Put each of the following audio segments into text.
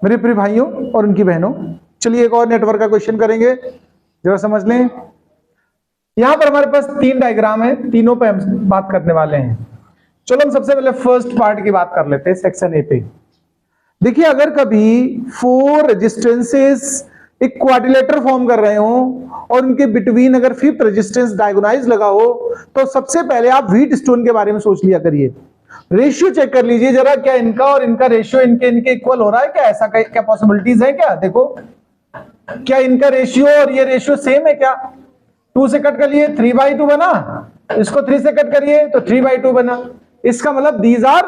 मेरे प्रिय भाइयों और उनकी बहनों, चलिए एक और नेटवर्क का क्वेश्चन करेंगे, जरा समझ लें। यहां पर हमारे पास 3 डायग्राम है, तीनों पे हम बात करने वाले हैं। चलो हम सबसे पहले फर्स्ट पार्ट की बात कर लेते हैं, सेक्शन ए पे। देखिए, अगर कभी 4 रेजिस्टेंसेस एक क्वाड्रिलेटर फॉर्म कर रहे हो और उनके बिटवीन अगर 5th रेजिस्टेंस डायगोनाइज लगा हो, तो सबसे पहले आप व्हीट स्टोन के बारे में सोच लिया करिए। रेशियो चेक कर लीजिए जरा, क्या इनका और इनका रेशियो इनके इक्वल हो रहा है क्या? ऐसा क्या पॉसिबिलिटीज है क्या? देखो, क्या इनका रेशियो और ये रेशियो सेम है क्या? 2 से कट करिए 3/2 बना, इसको 3 से कट करिए तो 3/2 बना। इसका मतलब these are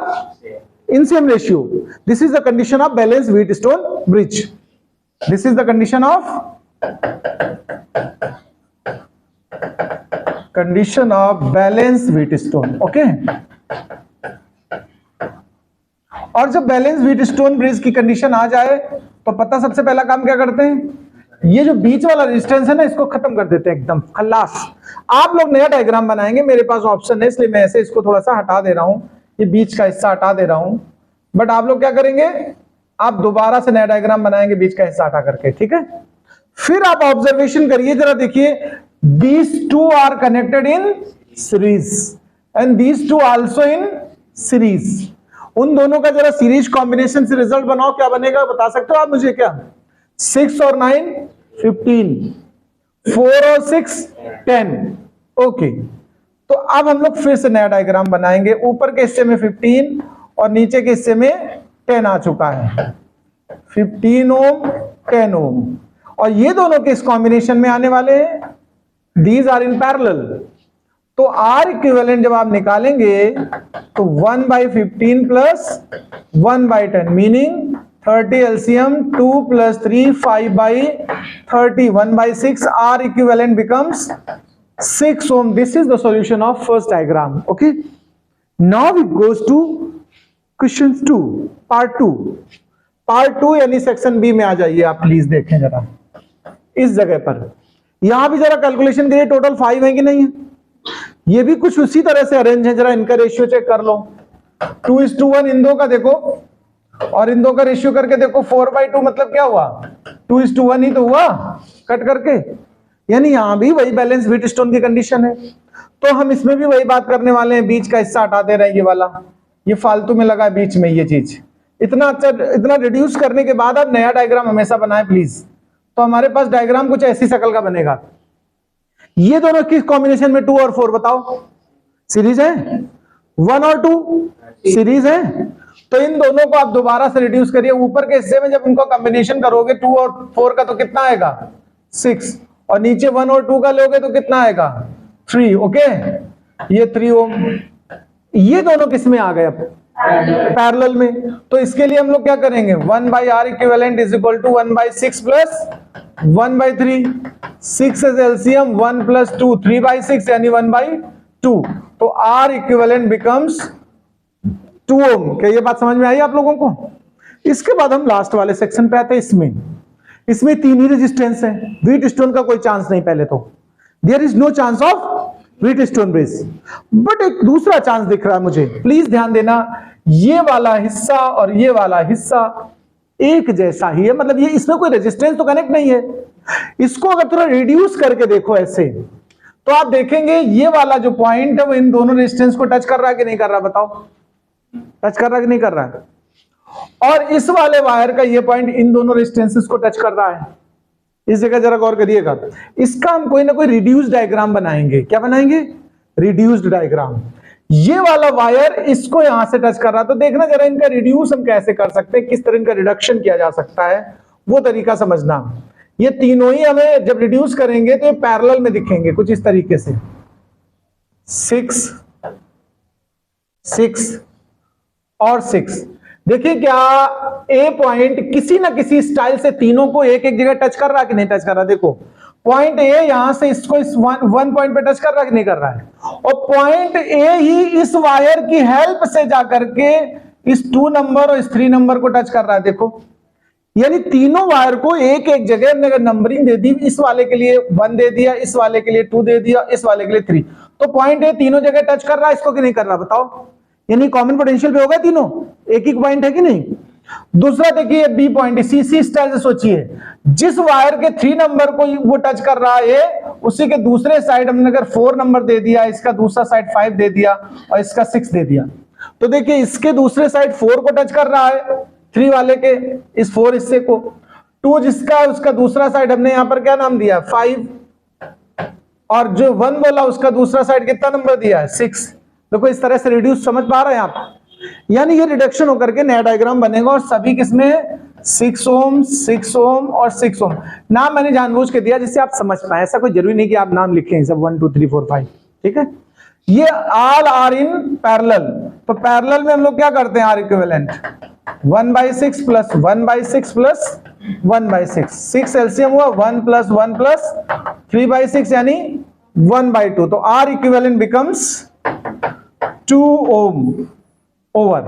in same ratio. This is the condition of balance Wheatstone bridge. This is the condition of balance Wheatstone. Okay, और जब बैलेंस व्हीट स्टोन ब्रिज की कंडीशन आ जाए तो पता सबसे पहला काम क्या करते हैं, ये जो बीच वाला रेजिस्टेंस है ना, इसको खत्म कर देते हैं एकदम खल्लास। आप लोग नया डायग्राम बनाएंगे, मेरे पास ऑप्शन है इसलिए मैं ऐसे इसको थोड़ा सा हटा दे रहा हूं, ये बीच का हिस्सा हटा दे रहा हूं। बट आप लोग क्या करेंगे, आप दोबारा से नया डायग्राम बनाएंगे बीच का हिस्सा हटा करके, ठीक है। फिर आप ऑब्जर्वेशन करिए जरा, देखिए, these two are connected in series and these two also in series. उन दोनों का जरा सीरीज कॉम्बिनेशन से रिजल्ट बनाओ, क्या बनेगा बता सकते हो आप मुझे क्या? 6 और 9 15, 4 और 6 10। ओके, तो अब हम लोग फिर से नया डायग्राम बनाएंगे। ऊपर के हिस्से में 15 और नीचे के हिस्से में 10 आ चुका है, 15 ओम 10 ओम, और ये दोनों के इस कॉम्बिनेशन में आने वाले हैं। दीज आर इन पैरेलल, तो आर इक्विवेलेंट जब आप निकालेंगे तो 1/15 plus 1/10 meaning 30 LCM 2 + 3 5/30 1/6 R equivalent becomes 6 ohm. This is the solution of first diagram. Okay, now it goes to question 2 part 2. Part 2 यानी सेक्शन बी में आ जाइए आप, प्लीज देखें जरा इस जगह पर। यहां भी जरा कैलकुलेशन करिए, टोटल 5 है कि नहीं है। ये भी कुछ उसी तरह से अरेंज है, जरा इनका रेशियो चेक कर लो। 2:1 इन दो का देखो, और इन दो का रेशियो करके देखो। 4/2 मतलब क्या हुआ? 2:1 ही तो हुआ कट करके, यानी यहां भी वही बैलेंस व्हीट स्टोन की कंडीशन है। तो हम इसमें भी वही बात करने वाले हैं, बीच का हिस्सा हटा दे रहे हैं, ये वाला, ये फालतू में लगा है बीच में ये चीज। इतना अच्छा, इतना रिड्यूस करने के बाद आप नया डायग्राम हमेशा बनाए प्लीज। तो हमारे पास डायग्राम कुछ ऐसी शक्ल का बनेगा। ये दोनों किस कॉम्बिनेशन में 2 और 4 बताओ? सीरीज है। 1 और 2 सीरीज है, तो इन दोनों को आप दोबारा से रिड्यूस करिए। ऊपर के हिस्से में जब इनको कॉम्बिनेशन करोगे 2 और 4 का तो कितना आएगा? 6, और नीचे 1 और 2 का लोगे तो कितना आएगा? 3। ओके, ये 3 ओम। ये दोनों किस में आ गए? अब पैरेलल में। तो इसके लिए हम लोग क्या करेंगे? 1/R equivalent is equal to 1/6 plus 1/3। 6 is LCM, 1 + 2 3/6 यानी 1/2। तो R इक्विवेलेंट बिकम्स 2 ओम। क्या ये बात समझ में आई आप लोगों को? इसके बाद हम लास्ट वाले सेक्शन पे आते हैं। इसमें 3 ही रेजिस्टेंस है, व्हीट स्टोन का कोई चांस नहीं। पहले तो there is no chance of Wheatstone bridge, but एक दूसरा चांस दिख रहा है मुझे। प्लीज ध्यान देना, ये वाला हिस्सा और ये वाला हिस्सा एक जैसा ही है, मतलब ये इसमें कोई रेजिस्टेंस तो कनेक्ट नहीं है। इसको अगर थोड़ा रिड्यूस करके देखो ऐसे, तो आप देखेंगे ये वाला जो पॉइंट है वो इन दोनों रेजिस्टेंस को टच कर रहा है कि नहीं कर रहा? बताओ, टच कर रहा है कि नहीं कर रहा है? और इस वाले वायर का ये पॉइंट इन दोनों रेजिस्टेंसेस को टच कर रहा है। इस जगह जरा गौर करिएगा। इसका हम कोई ना कोई रिड्यूस्ड डायग्राम बनाएंगे। क्या बनाएंगे? Reduced diagram. ये वाला वायर इसको यहां से टच कर रहा है, तो देखना जरा इनका रिड्यूस हम कैसे कर सकते हैं, किस तरह इनका रिडक्शन किया जा सकता है, वो तरीका समझना। ये तीनों ही हमें जब रिड्यूस करेंगे तो ये पैरेलल में दिखेंगे कुछ इस तरीके से। 6 6 और 6। देखिए, क्या ए पॉइंट किसी ना किसी स्टाइल से तीनों को एक एक जगह टच कर रहा है कि नहीं टच कर रहा? देखो, पॉइंट ए यहां से इसको इस वन पॉइंट पे टच कर रहा है कि नहीं कर रहा है? और पॉइंट ए ही इस वायर की हेल्प से जाकर के इस 2 नंबर और इस 3 नंबर को टच कर रहा है। देखो, यानी तीनों वायर को एक एक जगह नंबरिंग दे दी। इस वाले के लिए 1 दे दिया, इस वाले के लिए 2 दे दिया, इस वाले के लिए 3। तो पॉइंट ए तीनों जगह टच कर रहा है, इसको कि नहीं कर रहा? बताओ, यानी कॉमन पोटेंशियल पे होगा तीनों, एक ही पॉइंट है कि नहीं? दूसरा देखिए बी पॉइंट, सी स्टाइल से सोचिए, जिस वायर के 3 नंबर को वो टच कर रहा है उसी के दूसरे साइड हमने अगर 4 नंबर दे दिया, इसका दूसरा साइड 5 दे दिया और इसका 6 दे दिया, तो देखिए इसके दूसरे साइड 4 को टच कर रहा है, 3 वाले के इस 4 हिस्से को, 2 जिसका है उसका दूसरा साइड हमने यहां पर क्या नाम दिया 5, और जो 1 बोला उसका दूसरा साइड कितना नंबर दिया है 6। देखो इस तरह से रिड्यूस समझ पा रहे हैं आप, यानी ये रिडक्शन होकर के नया डायग्राम बनेगा और सभी किसमें 6 ओम 6 ओम और 6 ओम। नाम मैंने जानबूझ के दिया जिससे आप समझ पाए, ऐसा कोई जरूरी नहीं कि आप नाम लिखें सब 1 2 3 4 5, ठीक है। ये ऑल आर इन पैरेलल, तो पैरेलल में हम लोग क्या करते हैं R equivalent 1/6 plus 1/6 plus 1/6, 6 LCM हुआ 1 प्लस 1 प्लस 3/6 यानी 1/2, तो R equivalent becomes 2 ohm over